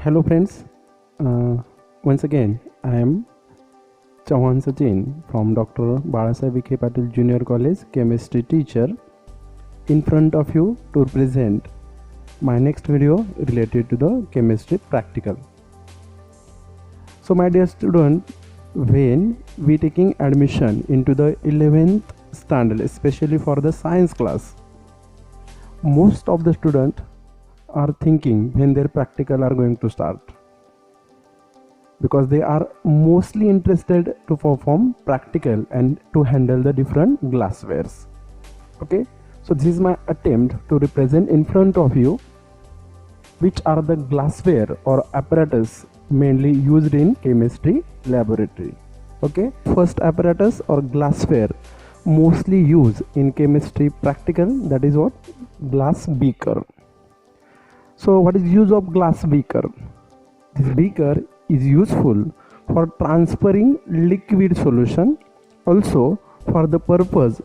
Hello friends, once again I am Chauhan Sachin from Dr. Balasaheb Vikhe Patil Junior College chemistry teacher in front of you to present my next video related to the chemistry practical. So my dear student, when we taking admission into the 11th standard, especially for the science class, most of the students are thinking when their practical are going to start, because they are mostly interested to perform practical and to handle the different glasswares. Okay, so this is my attempt to represent in front of you which are the glassware or apparatus mainly used in chemistry laboratory. Okay, first apparatus or glassware mostly used in chemistry practical, that is what? Glass beaker. So what is use of glass beaker? This beaker is useful for transferring liquid solution, also for the purpose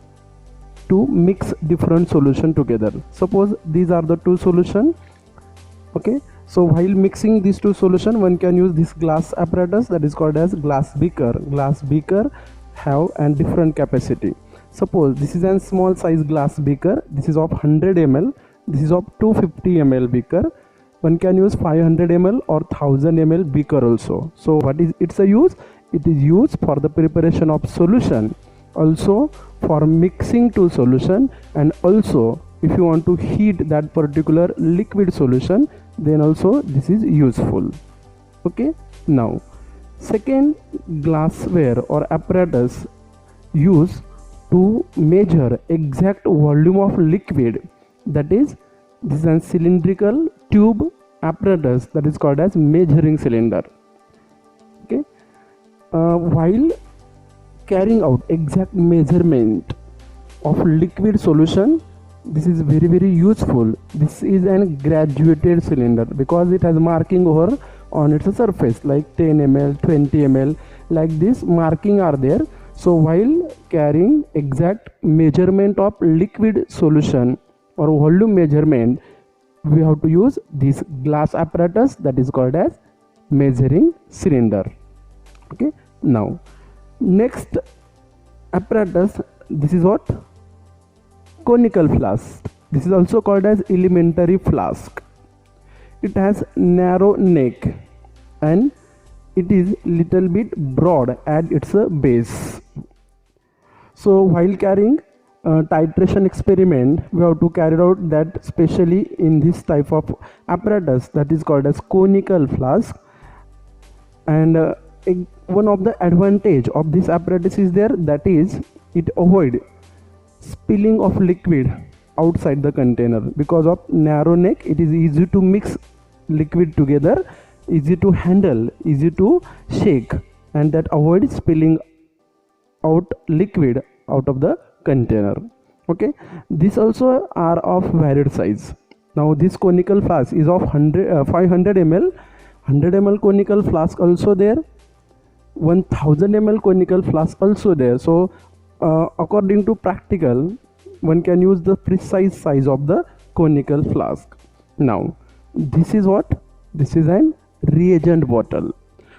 to mix different solution together. Suppose these are the two solution. Okay, so while mixing these two solution, one can use this glass apparatus that is called as glass beaker. Glass beaker have a different capacity. Suppose this is a small size glass beaker, this is of 100 ml, this is of 250 ml beaker. One can use 500 ml or 1000 ml beaker also. So what is its a use? It is used for the preparation of solution, also for mixing two solution, and also if you want to heat that particular liquid solution, then also this is useful. Okay, now second glassware or apparatus used to measure exact volume of liquid, that is this is a cylindrical tube apparatus that is called as measuring cylinder. Okay, while carrying out exact measurement of liquid solution, this is very useful. This is a graduated cylinder because it has marking over on its surface like 10 ml, 20 ml, like this marking are there. So while carrying exact measurement of liquid solution or volume measurement, we have to use this glass apparatus that is called as measuring cylinder. Okay, now next apparatus, this is what? Conical flask. This is also called as elementary flask. It has narrow neck and it is little bit broad at its base. So while carrying titration experiment, we have to carry out that, especially in this type of apparatus that is called as conical flask. And one of the advantage of this apparatus is there, that is it avoid spilling of liquid outside the container. Because of narrow neck, it is easy to mix liquid together, easy to handle, easy to shake, and that avoids spilling out liquid out of the container. Okay, these also are of varied size. Now this conical flask is of 500 ml, 100 ml conical flask also there, 1000 ml conical flask also there. So according to practical, one can use the precise size of the conical flask. Now this is what? This is an reagent bottle.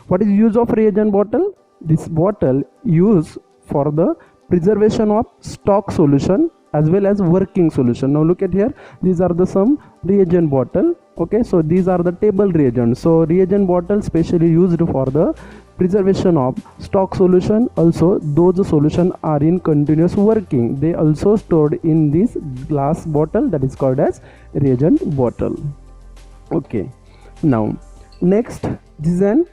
What is use of reagent bottle? This bottle used for the preservation of stock solution as well as working solution. Now look at here, these are the some reagent bottle. Okay, so these are the table reagents. So reagent bottle specially used for the preservation of stock solution. Also those solution are in continuous working, they also stored in this glass bottle that is called as reagent bottle. Okay, now next, this is an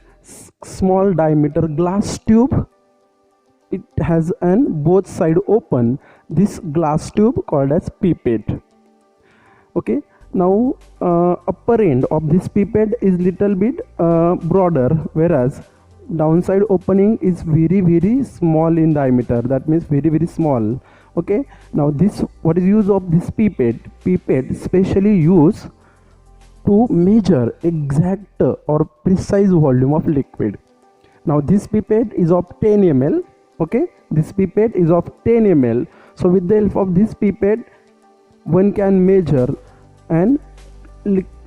small diameter glass tube. It has an both side open, this glass tube called as pipette. Okay, now upper end of this pipette is little bit broader, whereas downside opening is very small in diameter, that means very small. Okay, now this, what is use of this pipette? Pipette specially used to measure exact or precise volume of liquid. Now this pipette is of 10 ml. Okay, this pipette is of 10 ml. So with the help of this pipette, one can measure an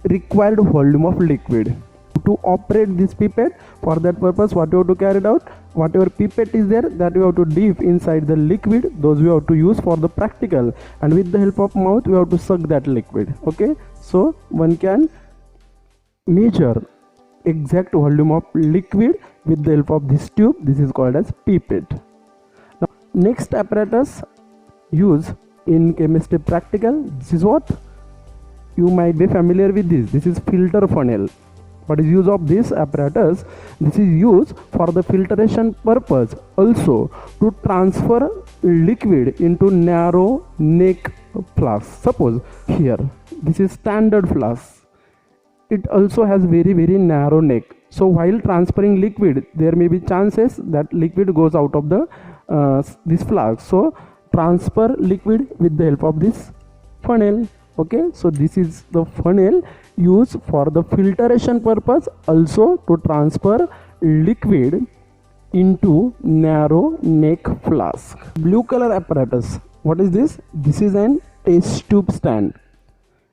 required volume of liquid. to operate this pipette, for that purpose what you have to carry out, whatever pipette is there, that you have to dip inside the liquid, those we have to use for the practical, and with the help of mouth we have to suck that liquid. Okay, so one can measure exact volume of liquid with the help of this tube. This is called as pipette. Now next apparatus used in chemistry practical, this is what you might be familiar with. This is filter funnel. What is use of this apparatus? This is used for the filtration purpose, also to transfer liquid into narrow neck flask. Suppose here this is standard flask, it also has very narrow neck, so while transferring liquid there may be chances that liquid goes out of the this flask, so transfer liquid with the help of this funnel. Okay, so this is the funnel used for the filtration purpose, also to transfer liquid into narrow neck flask. Blue color apparatus, what is this? This is an test tube stand.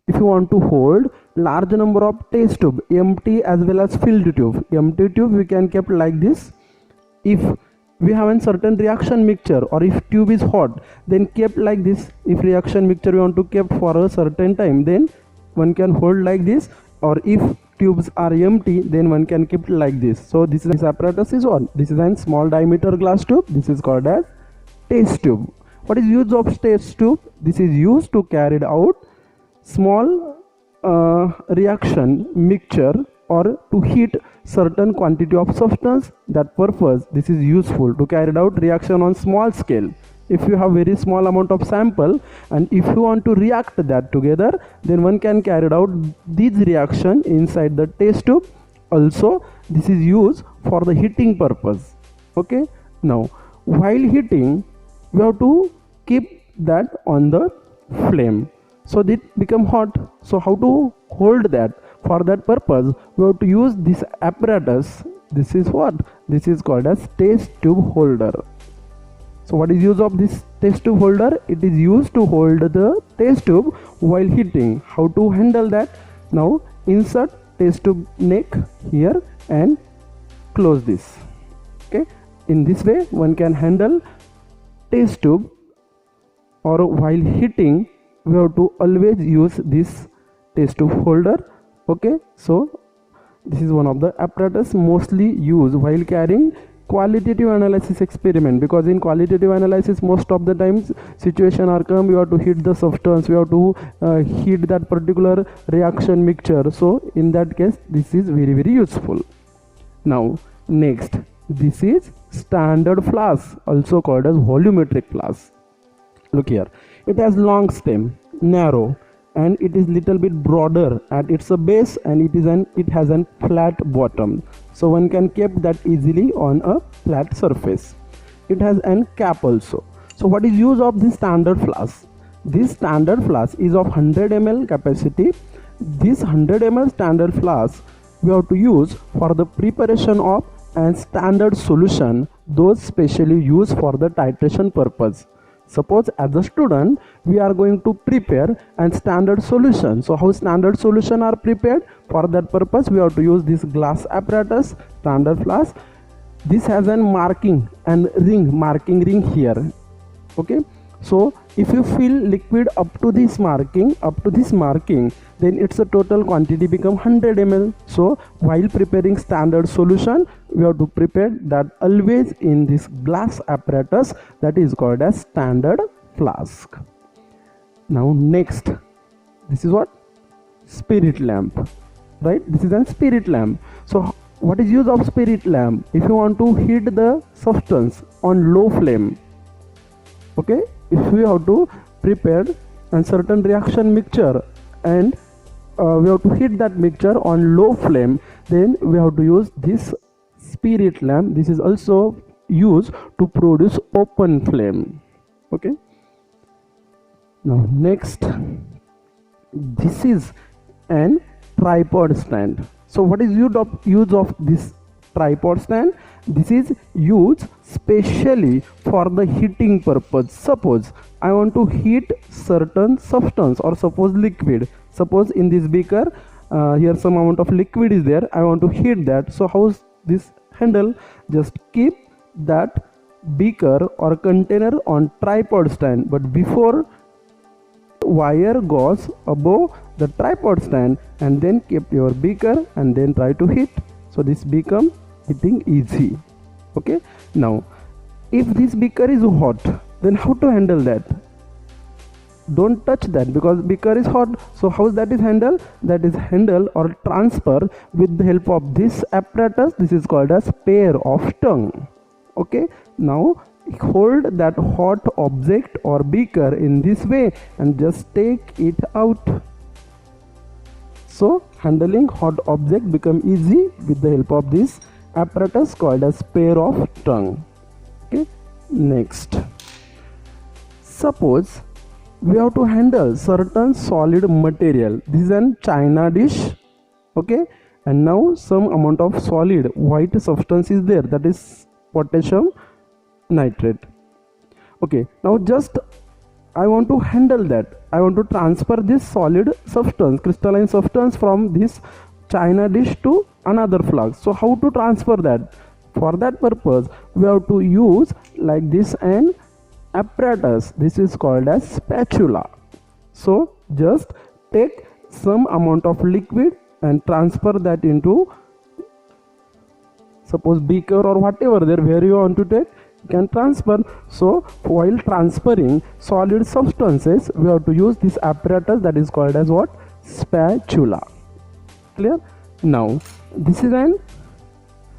If you want to hold large number of test tube, empty as well as filled tube, empty tube we can keep like this. If we have a certain reaction mixture, or if tube is hot, then kept like this. If reaction mixture we want to keep for a certain time, then one can hold like this, or if tubes are empty, then one can keep like this. So this apparatus is what? This is a small diameter glass tube. This is called as test tube. What is use of test tube? This is used to carry out small reaction mixture or to heat certain quantity of substance. That purpose this is useful to carry out reaction on small scale. If you have very small amount of sample and if you want to react that together, then one can carry out this reaction inside the test tube. Also this is used for the heating purpose. Okay, now while heating we have to keep that on the flame, so it become hot. So how to hold that? For that purpose we have to use this apparatus. This is what? This is called as test tube holder. So what is use of this test tube holder? It is used to hold the test tube while heating. How to handle that? Now insert test tube neck here and close this. Okay, in this way one can handle test tube, or while heating we have to always use this test tube holder. Okay, so this is one of the apparatus mostly used while carrying qualitative analysis experiment, because in qualitative analysis most of the times situation are come, you have to heat the substance, you have to heat that particular reaction mixture. So in that case this is very useful. Now next, this is standard flask, also called as volumetric flask. Look here, it has long stem, narrow, and it is little bit broader at its base, and it has a flat bottom, so one can keep that easily on a flat surface. It has an cap also. So what is use of this standard flask? This standard flask is of 100 ml capacity. This 100 ml standard flask we have to use for the preparation of a standard solution, those specially used for the titration purpose. Suppose as a student we are going to prepare a standard solution. So how standard solution are prepared? For that purpose we have to use this glass apparatus, standard flask. This has a marking and marking ring here. Okay, so if you fill liquid up to this marking, then its a total quantity become 100 ml. So while preparing standard solution we have to prepare that always in this glass apparatus, that is called as standard flask. Now next, this is what? Spirit lamp, right? This is a spirit lamp. So what is use of spirit lamp? If you want to heat the substance on low flame, okay, if we have to prepare a certain reaction mixture and we have to heat that mixture on low flame, then we have to use this spirit lamp. This is also used to produce open flame. Okay, now next, this is an tripod stand. So what is use of this tripod stand? This is used specially for the heating purpose. Suppose I want to heat certain substance, or suppose liquid. Suppose in this beaker here some amount of liquid is there, I want to heat that. So how's this handle? Just keep that beaker or container on tripod stand, but before wire goes above the tripod stand, and then keep your beaker and then try to heat. So this become heating easy. Okay, now if this beaker is hot, then how to handle that? Don't touch that because beaker is hot. So how that is handled? That is handle or transfer with the help of this apparatus. This is called as pair of tongue. Okay, now hold that hot object or beaker in this way and just take it out. So handling hot object become easy with the help of this apparatus called as pair of tongue. Okay, next, suppose we have to handle certain solid material. This is an china dish. Okay, and now some amount of solid white substance is there, that is potassium nitrate. Okay, now just I want to handle that. I want to transfer this solid substance, crystalline substance from this china dish to another flask. So how to transfer that? For that purpose we have to use like this an apparatus. This is called as spatula. So just take some amount of liquid and transfer that into, suppose beaker or whatever there where you want to take, you can transfer. So while transferring solid substances we have to use this apparatus, that is called as what? Spatula. Clear? Now this is an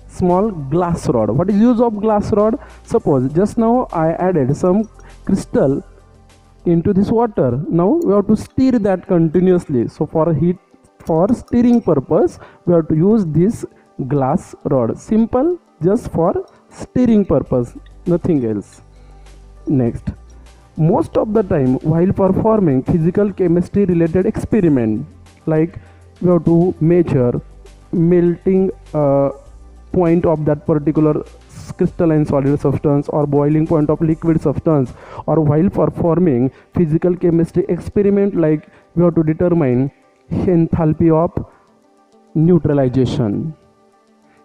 small glass rod. What is use of glass rod? Suppose just now I added some crystal into this water. Now we have to stir that continuously. So for stirring purpose we have to use this glass rod. Simple, just for stirring purpose, nothing else. Next, most of the time while performing physical chemistry related experiment, like we have to measure melting point of that particular crystalline solid substance or boiling point of liquid substance, or while performing physical chemistry experiment, like we have to determine enthalpy of neutralization,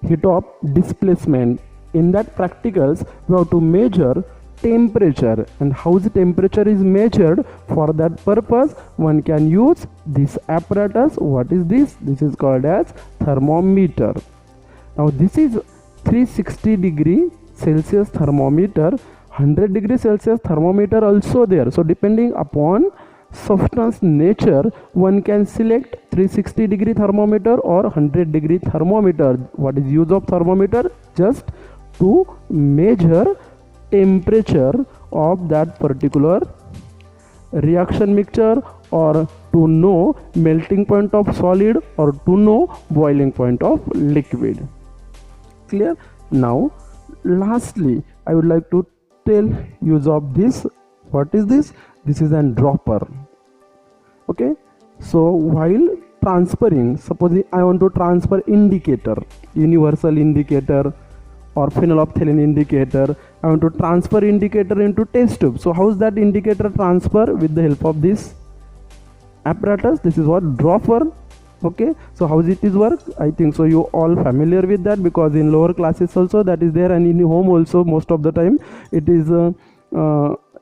heat of displacement. In that practicals we have to measure temperature, and how the temperature is measured. For that purpose one can use this apparatus. What is this? This is called as thermometer. Now this is 360 degree Celsius thermometer, 100 degree Celsius thermometer also there. So depending upon substance nature one can select 360 degree thermometer or 100 degree thermometer. What is use of thermometer? Just to measure temperature of that particular reaction mixture, or to know melting point of solid, or to know boiling point of liquid. Clear? Now lastly I would like to tell use of this. What is this? This is an dropper. Okay, so while transferring, suppose I want to transfer indicator, universal indicator or phenolphthalein indicator, I want to transfer indicator into test tube. So how is that indicator transfer? With the help of this apparatus. This is what? Dropper. Okay, so how it is work? I think so you all familiar with that, because in lower classes also that is there, and in home also most of the time it is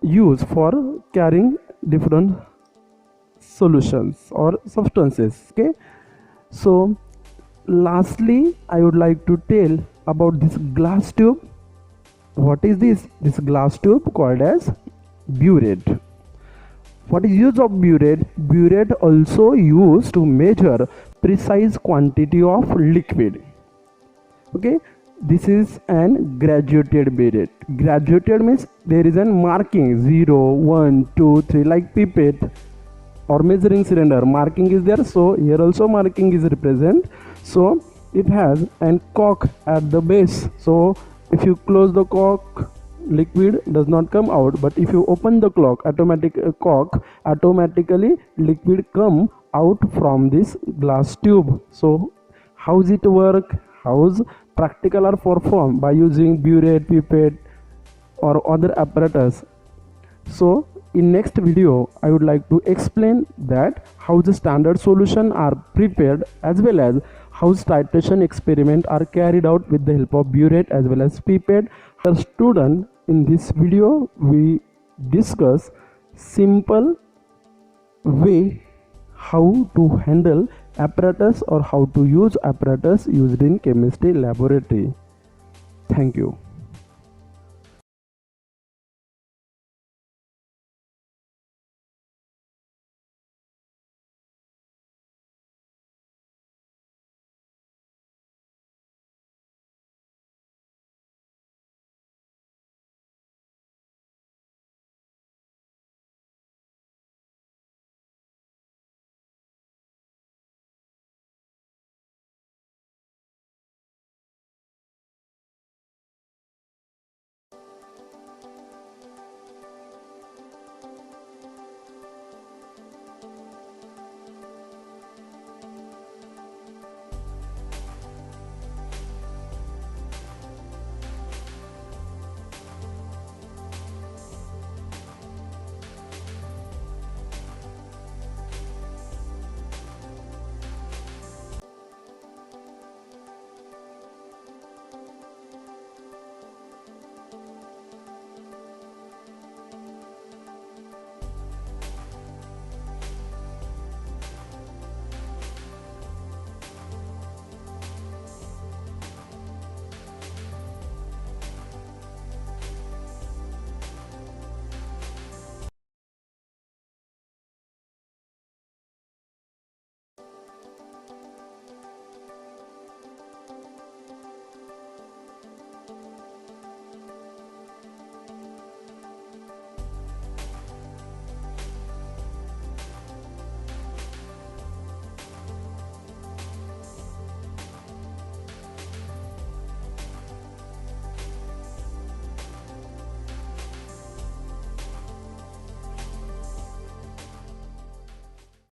used for carrying different solutions or substances. Okay, so lastly I would like to tell about this glass tube. What is this? This glass tube called as burette. What is use of burette? Burette also used to measure precise quantity of liquid. Okay, this is an graduated burette. Graduated means there is a marking 0, 1, 2, 3, like pipette or measuring cylinder. Marking is there, so here also marking is represent. So it has an cork at the base. So if you close the cork, liquid does not come out, but if you open the cork, automatically liquid come out from this glass tube. So how's it work? How's practical are performed? By using burette, pipette or other apparatus. So in next video I would like to explain that how the standard solution are prepared, as well as how titration experiment are carried out with the help of burette as well as pipette. The student, in this video we discuss simple way how to handle apparatus or how to use apparatus used in chemistry laboratory. Thank you.